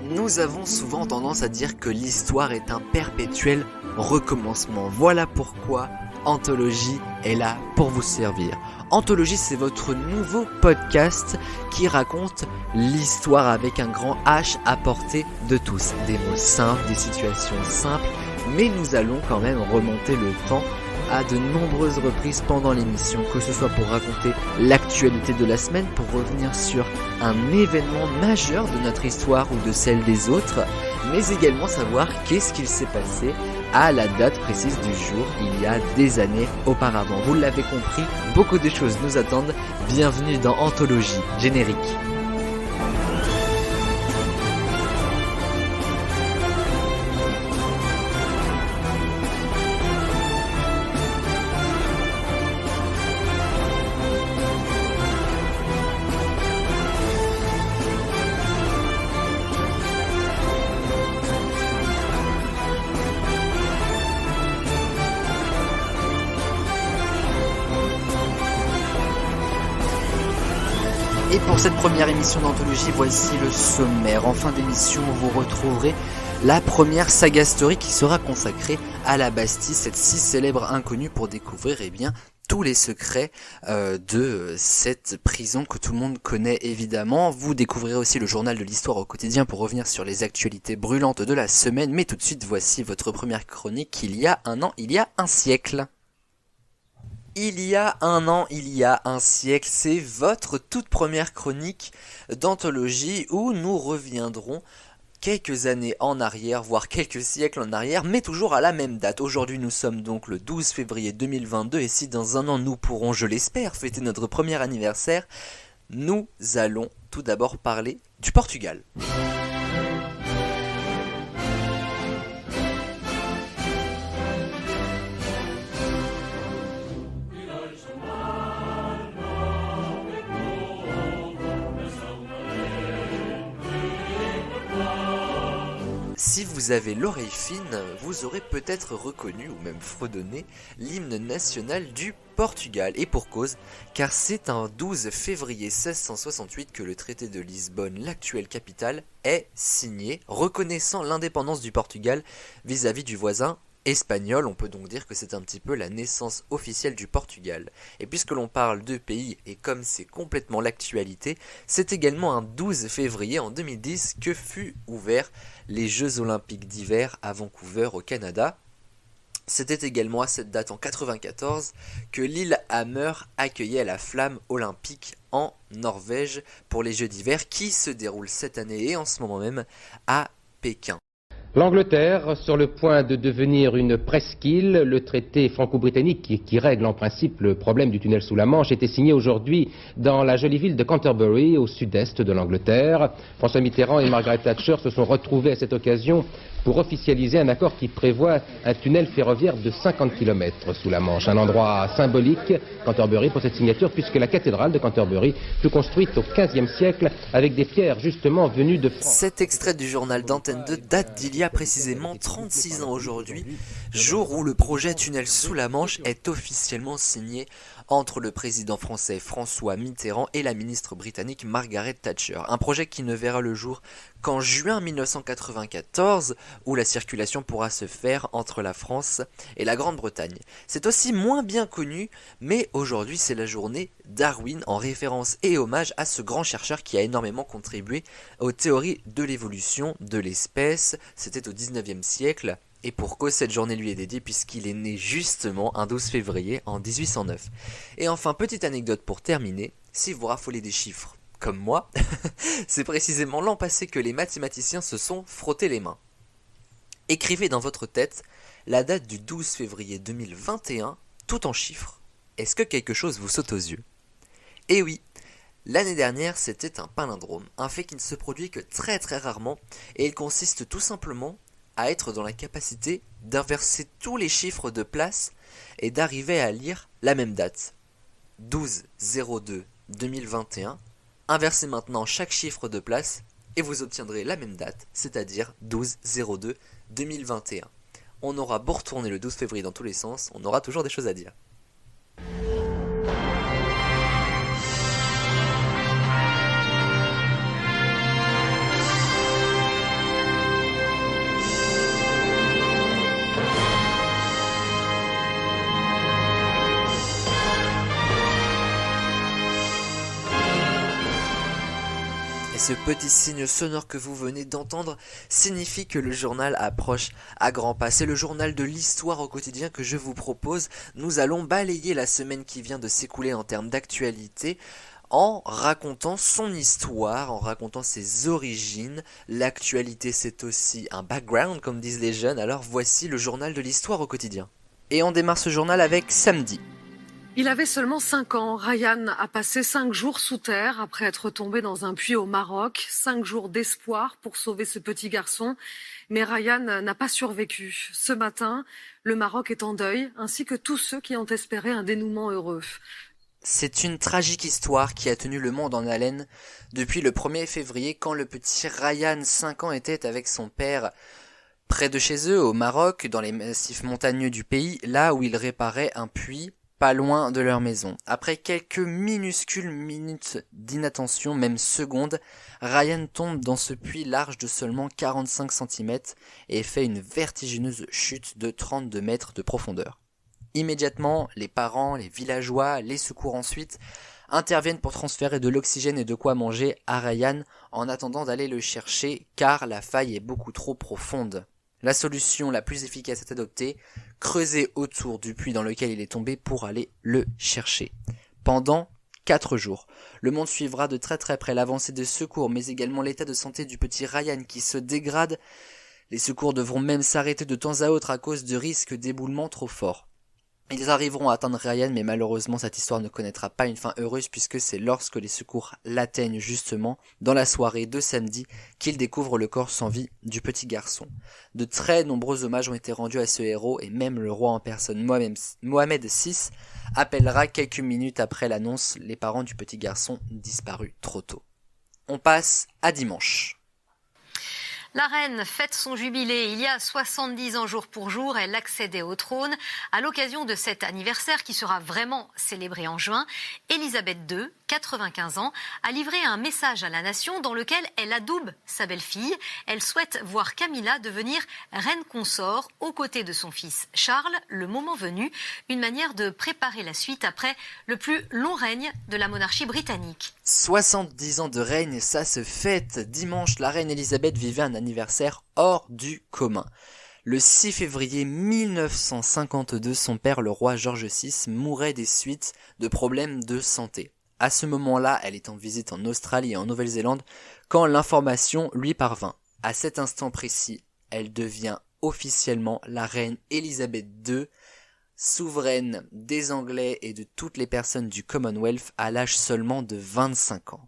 Nous avons souvent tendance à dire que l'histoire est un perpétuel recommencement. Voilà pourquoi Anthologie est là pour vous servir. Anthologie, c'est votre nouveau podcast qui raconte l'histoire avec un grand H à portée de tous. Des mots simples, des situations simples, mais nous allons quand même remonter le temps à de nombreuses reprises pendant l'émission, que ce soit pour raconter l'actualité de la semaine, pour revenir sur un événement majeur de notre histoire ou de celle des autres, mais également savoir qu'est-ce qu'il s'est passé à la date précise du jour, il y a des années auparavant. Vous l'avez compris, beaucoup de choses nous attendent. Bienvenue dans Anthologie, générique. Et pour cette première émission d'Anthologie, voici le sommaire. En fin d'émission, vous retrouverez la première saga story qui sera consacrée à la Bastille, cette si célèbre inconnue, pour découvrir tous les secrets de cette prison que tout le monde connaît évidemment. Vous découvrirez aussi le journal de l'histoire au quotidien pour revenir sur les actualités brûlantes de la semaine. Mais tout de suite, voici votre première chronique. Il y a un siècle. Il y a un siècle, c'est votre toute première chronique d'Anthologie où nous reviendrons quelques années en arrière, voire quelques siècles en arrière, mais toujours à la même date. Aujourd'hui, nous sommes donc le 12 février 2022 et si dans un an nous pourrons, je l'espère, fêter notre premier anniversaire, nous allons tout d'abord parler du Portugal. Si vous avez l'oreille fine, vous aurez peut-être reconnu ou même fredonné l'hymne national du Portugal. Et pour cause, car c'est un 12 février 1668 que le traité de Lisbonne, l'actuelle capitale, est signé, reconnaissant l'indépendance du Portugal vis-à-vis du voisin espagnol. On peut donc dire que c'est un petit peu la naissance officielle du Portugal. Et puisque l'on parle de pays, et comme c'est complètement l'actualité, c'est également un 12 février en 2010 que fut ouvert les Jeux Olympiques d'hiver à Vancouver au Canada. C'était également à cette date en 1994 que Lillehammer accueillait la flamme olympique en Norvège pour les Jeux d'hiver qui se déroulent cette année et en ce moment même à Pékin. L'Angleterre, sur le point de devenir une presqu'île, le traité franco-britannique qui règle en principe le problème du tunnel sous la Manche était signé aujourd'hui dans la jolie ville de Canterbury, au sud-est de l'Angleterre. François Mitterrand et Margaret Thatcher se sont retrouvés à cette occasion pour officialiser un accord qui prévoit un tunnel ferroviaire de 50 km sous la Manche. Un endroit symbolique, Canterbury, pour cette signature, puisque la cathédrale de Canterbury fut construite au XVe siècle avec des pierres justement venues de France. Cet extrait du journal d'Antenne 2 date d'il y a précisément 36 ans aujourd'hui, jour où le projet tunnel sous la Manche est officiellement signé entre le président français François Mitterrand et la ministre britannique Margaret Thatcher. Un projet qui ne verra le jour qu'en juin 1994, où la circulation pourra se faire entre la France et la Grande-Bretagne. C'est aussi moins bien connu, mais aujourd'hui c'est la journée Darwin en référence et hommage à ce grand chercheur qui a énormément contribué aux théories de l'évolution de l'espèce. C'était au 19e siècle. Et pour cause, cette journée lui est dédiée puisqu'il est né justement un 12 février en 1809. Et enfin, petite anecdote pour terminer, si vous raffolez des chiffres comme moi, c'est précisément l'an passé que les mathématiciens se sont frottés les mains. Écrivez dans votre tête la date du 12 février 2021, tout en chiffres. Est-ce que quelque chose vous saute aux yeux ? Eh oui, l'année dernière c'était un palindrome, un fait qui ne se produit que très très rarement, et il consiste tout simplement à être dans la capacité d'inverser tous les chiffres de place et d'arriver à lire la même date. 12-02-2021. Inversez maintenant chaque chiffre de place et vous obtiendrez la même date, c'est-à-dire 12-02-2021. On aura beau retourner le 12 février dans tous les sens, on aura toujours des choses à dire. ce petit signe sonore que vous venez d'entendre signifie que le journal approche à grands pas. C'est le journal de l'histoire au quotidien que je vous propose. Nous allons balayer la semaine qui vient de s'écouler en termes d'actualité en racontant son histoire, en racontant ses origines. L'actualité, c'est aussi un background, comme disent les jeunes, alors voici le journal de l'histoire au quotidien. Et on démarre ce journal avec samedi. Il avait seulement 5 ans. Ryan a passé 5 jours sous terre après être tombé dans un puits au Maroc. 5 jours d'espoir pour sauver ce petit garçon. Mais Ryan n'a pas survécu. Ce matin, le Maroc est en deuil, ainsi que tous ceux qui ont espéré un dénouement heureux. C'est une tragique histoire qui a tenu le monde en haleine depuis le 1er février quand le petit Ryan, 5 ans, était avec son père près de chez eux, au Maroc, dans les massifs montagneux du pays, là où ils réparaient un puits pas loin de leur maison. Après quelques minuscules minutes d'inattention, même secondes, Ryan tombe dans ce puits large de seulement 45 cm et fait une vertigineuse chute de 32 mètres de profondeur. Immédiatement, les parents, les villageois, les secours ensuite, interviennent pour transférer de l'oxygène et de quoi manger à Ryan en attendant d'aller le chercher car la faille est beaucoup trop profonde. La solution la plus efficace est adoptée, creuser autour du puits dans lequel il est tombé pour aller le chercher. Pendant 4 jours, le monde suivra de très très près l'avancée des secours mais également l'état de santé du petit Ryan qui se dégrade. Les secours devront même s'arrêter de temps à autre à cause de risques d'éboulement trop forts. Ils arriveront à atteindre Ryan, mais malheureusement cette histoire ne connaîtra pas une fin heureuse puisque c'est lorsque les secours l'atteignent justement, dans la soirée de samedi, qu'ils découvrent le corps sans vie du petit garçon. De très nombreux hommages ont été rendus à ce héros et même le roi en personne, Mohamed VI, appellera quelques minutes après l'annonce les parents du petit garçon disparu trop tôt. On passe à dimanche. La reine fête son jubilé. Il y a 70 ans jour pour jour, elle accédait au trône. À l'occasion de cet anniversaire qui sera vraiment célébré en juin, Elisabeth II, 95 ans, a livré un message à la nation dans lequel elle adoube sa belle-fille. Elle souhaite voir Camilla devenir reine consort aux côtés de son fils Charles, le moment venu, une manière de préparer la suite après le plus long règne de la monarchie britannique. 70 ans de règne, ça se fête. Dimanche, la reine Elisabeth vivait un anniversaire hors du commun. Le 6 février 1952, son père, le roi George VI, mourait des suites de problèmes de santé. À ce moment-là, elle est en visite en Australie et en Nouvelle-Zélande quand l'information lui parvint. À cet instant précis, elle devient officiellement la reine Elisabeth II, souveraine des Anglais et de toutes les personnes du Commonwealth à l'âge seulement de 25 ans.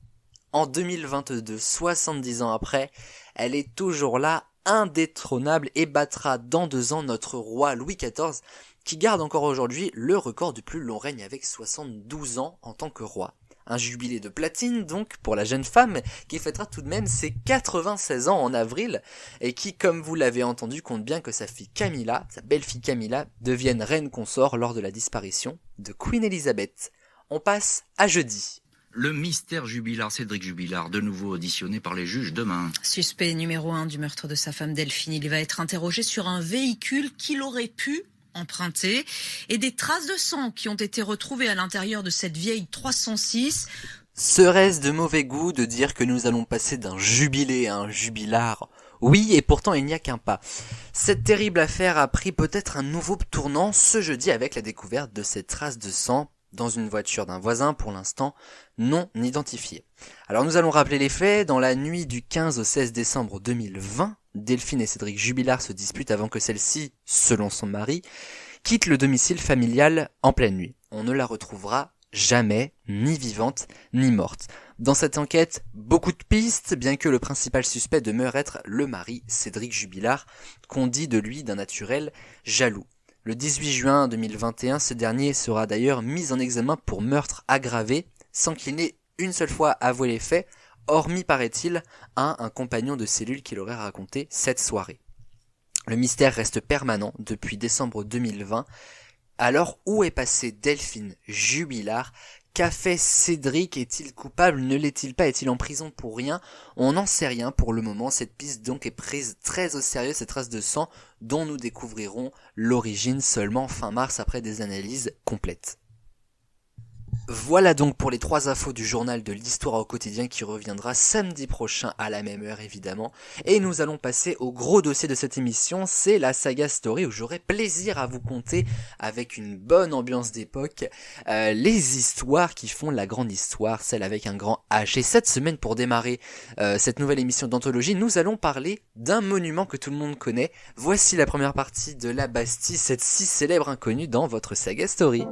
En 2022, 70 ans après, elle est toujours là, indétrônable et battra dans 2 ans notre roi Louis XIV qui garde encore aujourd'hui le record du plus long règne avec 72 ans en tant que roi. Un jubilé de platine donc pour la jeune femme qui fêtera tout de même ses 96 ans en avril et qui, comme vous l'avez entendu, compte bien que sa fille Camilla, sa belle-fille Camilla, devienne reine consort lors de la disparition de Queen Elizabeth. On passe à jeudi. Le mystère Jubilard, Cédric Jubilard, de nouveau auditionné par les juges demain. Suspect numéro 1 du meurtre de sa femme Delphine, il va être interrogé sur un véhicule qu'il aurait pu emprunter et des traces de sang qui ont été retrouvées à l'intérieur de cette vieille 306. Serait-ce de mauvais goût de dire que nous allons passer d'un jubilé à un jubilard ? Oui, et pourtant il n'y a qu'un pas. Cette terrible affaire a pris peut-être un nouveau tournant ce jeudi avec la découverte de ces traces de sang dans une voiture d'un voisin, pour l'instant non identifié. Alors nous allons rappeler les faits. Dans la nuit du 15 au 16 décembre 2020, Delphine et Cédric Jubilard se disputent avant que celle-ci, selon son mari, quitte le domicile familial en pleine nuit. On ne la retrouvera jamais, ni vivante, ni morte. Dans cette enquête, beaucoup de pistes, bien que le principal suspect demeure être le mari, Cédric Jubilard, qu'on dit de lui d'un naturel jaloux. Le 18 juin 2021, ce dernier sera d'ailleurs mis en examen pour meurtre aggravé, sans qu'il n'ait une seule fois avoué les faits, hormis, paraît-il, à un compagnon de cellule qui l'aurait raconté cette soirée. Le mystère reste permanent depuis décembre 2020. Alors, où est passé Delphine Jubilard ? Qu'a fait Cédric ? Est-il coupable ? Ne l'est-il pas ? Est-il en prison pour rien ? On n'en sait rien pour le moment. Cette piste donc est prise très au sérieux, ces traces de sang dont nous découvrirons l'origine seulement fin mars après des analyses complètes. Voilà donc pour les 3 infos du journal de l'histoire au quotidien qui reviendra samedi prochain à la même heure évidemment. Et nous allons passer au gros dossier de cette émission, c'est la saga story où j'aurai plaisir à vous conter avec une bonne ambiance d'époque les histoires qui font la grande histoire, celle avec un grand H. Et cette semaine pour démarrer cette nouvelle émission d'anthologie, nous allons parler d'un monument que tout le monde connaît. Voici la première partie de la Bastille, cette si célèbre inconnue dans votre saga story.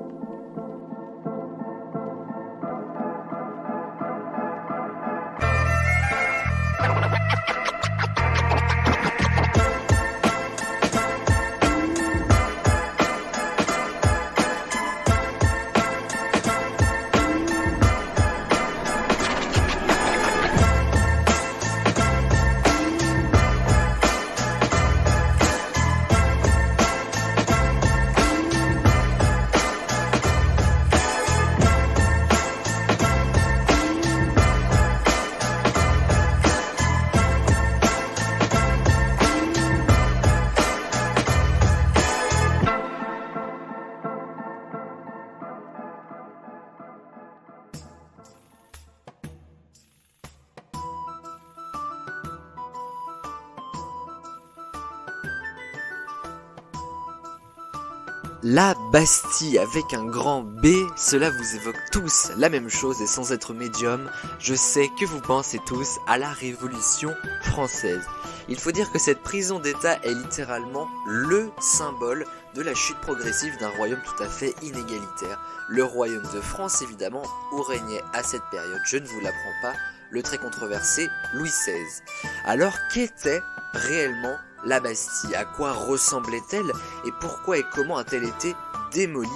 La Bastille avec un grand B, cela vous évoque tous la même chose et sans être médium, je sais que vous pensez tous à la Révolution française. Il faut dire que cette prison d'État est littéralement le symbole de la chute progressive d'un royaume tout à fait inégalitaire. Le royaume de France évidemment, où régnait à cette période, je ne vous l'apprends pas, le très controversé Louis XVI. Alors qu'était réellement la Bastille? À quoi ressemblait-elle? Et pourquoi et comment a-t-elle été démolie?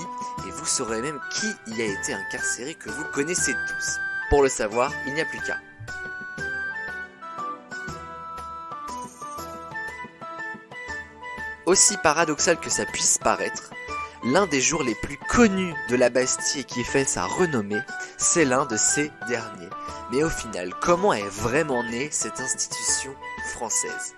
Et vous saurez même qui y a été incarcéré, que vous connaissez tous. Pour le savoir, il n'y a plus qu'à. Aussi paradoxal que ça puisse paraître, l'un des jours les plus connus de la Bastille et qui fait sa renommée, c'est l'un de ces derniers. Mais au final, comment est vraiment née cette institution française?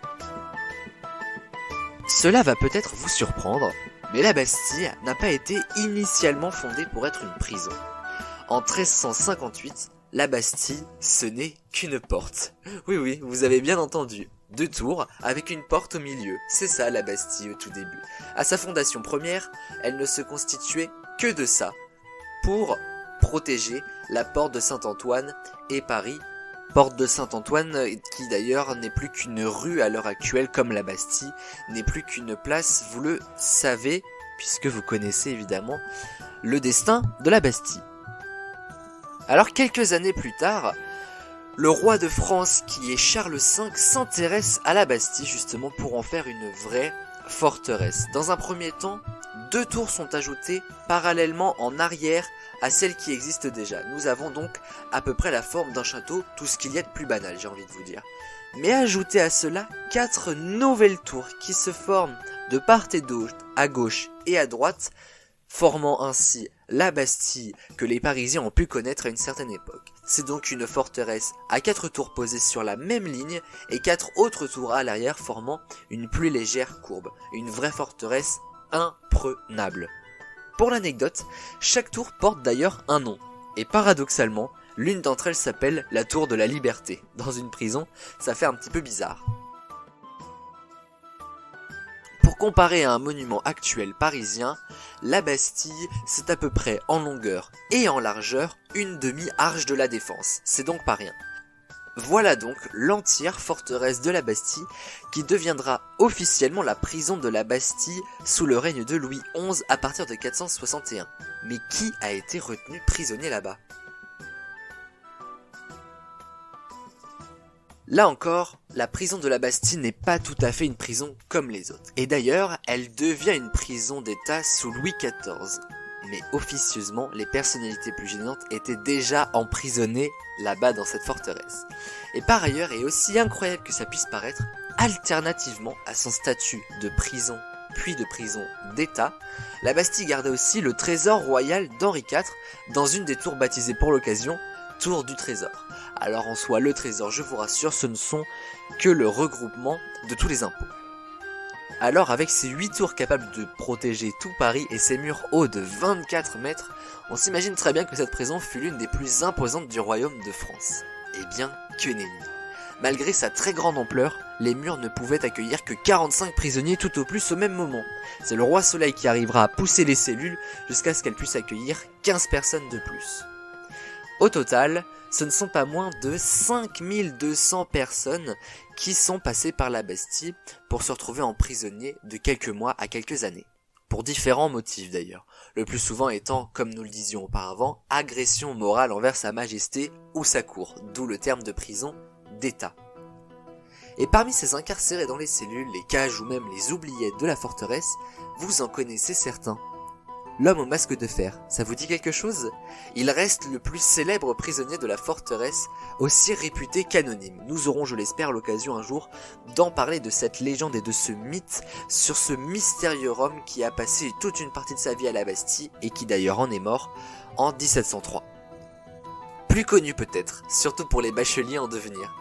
Cela va peut-être vous surprendre, mais la Bastille n'a pas été initialement fondée pour être une prison. En 1358, la Bastille, ce n'est qu'une porte. Oui, vous avez bien entendu. 2 tours avec une porte au milieu. C'est ça la Bastille au tout début. À sa fondation première, elle ne se constituait que de ça, pour protéger la porte de Saint-Antoine et Paris. Porte de Saint-Antoine qui d'ailleurs n'est plus qu'une rue à l'heure actuelle, comme la Bastille n'est plus qu'une place, vous le savez, puisque vous connaissez évidemment le destin de la Bastille. Alors quelques années plus tard, le roi de France qui est Charles V s'intéresse à la Bastille justement pour en faire une vraie forteresse. Dans un premier temps, 2 tours sont ajoutées parallèlement en arrière à celles qui existent déjà. Nous avons donc à peu près la forme d'un château, tout ce qu'il y a de plus banal, j'ai envie de vous dire. Mais ajoutez à cela 4 nouvelles tours qui se forment de part et d'autre, à gauche et à droite, formant ainsi la Bastille que les Parisiens ont pu connaître à une certaine époque. C'est donc une forteresse à 4 tours posées sur la même ligne et 4 autres tours à l'arrière formant une plus légère courbe. Une vraie forteresse imprenable. Pour l'anecdote, chaque tour porte d'ailleurs un nom. Et paradoxalement, l'une d'entre elles s'appelle la Tour de la Liberté. Dans une prison, ça fait un petit peu bizarre. Pour comparer à un monument actuel parisien, la Bastille, c'est à peu près en longueur et en largeur une demi-arche de la Défense. C'est donc pas rien. Voilà donc l'entière forteresse de la Bastille qui deviendra officiellement la prison de la Bastille sous le règne de Louis XI à partir de 461. Mais qui a été retenu prisonnier là-bas? Là encore, la prison de la Bastille n'est pas tout à fait une prison comme les autres. Et d'ailleurs, elle devient une prison d'État sous Louis XIV. Mais officieusement, les personnalités plus gênantes étaient déjà emprisonnées là-bas dans cette forteresse. Et par ailleurs, et aussi incroyable que ça puisse paraître, alternativement à son statut de prison puis de prison d'État, la Bastille gardait aussi le trésor royal d'Henri IV dans une des tours baptisées pour l'occasion Tour du Trésor. Alors en soi, le trésor, je vous rassure, ce ne sont que le regroupement de tous les impôts. Alors avec ses 8 tours capables de protéger tout Paris et ses murs hauts de 24 mètres, on s'imagine très bien que cette prison fut l'une des plus imposantes du royaume de France. Eh bien, que nenni. Malgré sa très grande ampleur, les murs ne pouvaient accueillir que 45 prisonniers tout au plus au même moment. C'est le roi Soleil qui arrivera à pousser les cellules jusqu'à ce qu'elles puissent accueillir 15 personnes de plus. Au total, ce ne sont pas moins de 5200 personnes qui sont passées par la Bastille pour se retrouver en prisonniers de quelques mois à quelques années. Pour différents motifs d'ailleurs, le plus souvent étant, comme nous le disions auparavant, agression morale envers sa majesté ou sa cour, d'où le terme de prison d'État. Et parmi ces incarcérés dans les cellules, les cages ou même les oubliettes de la forteresse, vous en connaissez certains. L'homme au masque de fer, ça vous dit quelque chose? Il reste le plus célèbre prisonnier de la forteresse, aussi réputé qu'anonyme. Nous aurons, je l'espère, l'occasion un jour d'en parler de cette légende et de ce mythe sur ce mystérieux homme qui a passé toute une partie de sa vie à la Bastille et qui d'ailleurs en est mort en 1703. Plus connu peut-être, surtout pour les bacheliers en devenir.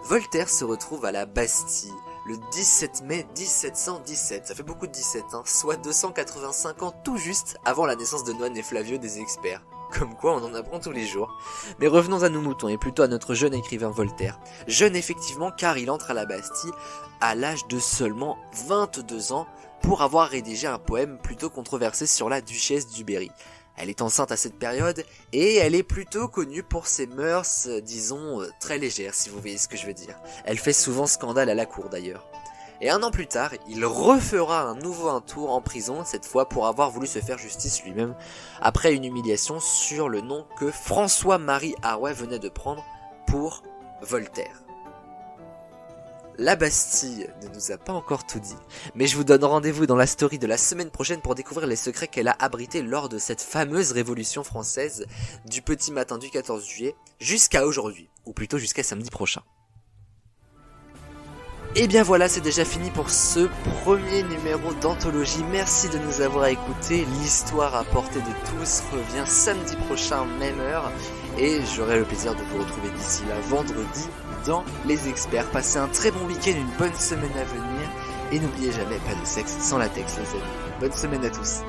Voltaire se retrouve à la Bastille le 17 mai 1717, ça fait beaucoup de 17, soit 285 ans tout juste avant la naissance de Noine et Flavieux des experts. Comme quoi on en apprend tous les jours. Mais revenons à nos moutons et plutôt à notre jeune écrivain Voltaire. Jeune effectivement car il entre à la Bastille à l'âge de seulement 22 ans pour avoir rédigé un poème plutôt controversé sur la duchesse du Berry. Elle est enceinte à cette période et elle est plutôt connue pour ses mœurs, disons, très légères si vous voyez ce que je veux dire. Elle fait souvent scandale à la cour d'ailleurs. Et un an plus tard, il refera un nouveau tour en prison, cette fois pour avoir voulu se faire justice lui-même, après une humiliation sur le nom que François-Marie Arouet venait de prendre pour Voltaire. La Bastille ne nous a pas encore tout dit, mais je vous donne rendez-vous dans la story de la semaine prochaine pour découvrir les secrets qu'elle a abrités lors de cette fameuse révolution française du petit matin du 14 juillet jusqu'à aujourd'hui, ou plutôt jusqu'à samedi prochain. Et bien voilà, c'est déjà fini pour ce premier numéro d'Anthologie. Merci de nous avoir écoutés. L'histoire à portée de tous revient samedi prochain, même heure. Et j'aurai le plaisir de vous retrouver d'ici là vendredi dans Les Experts. Passez un très bon week-end, une bonne semaine à venir. Et n'oubliez jamais, pas de sexe sans latex les amis. Bonne semaine à tous.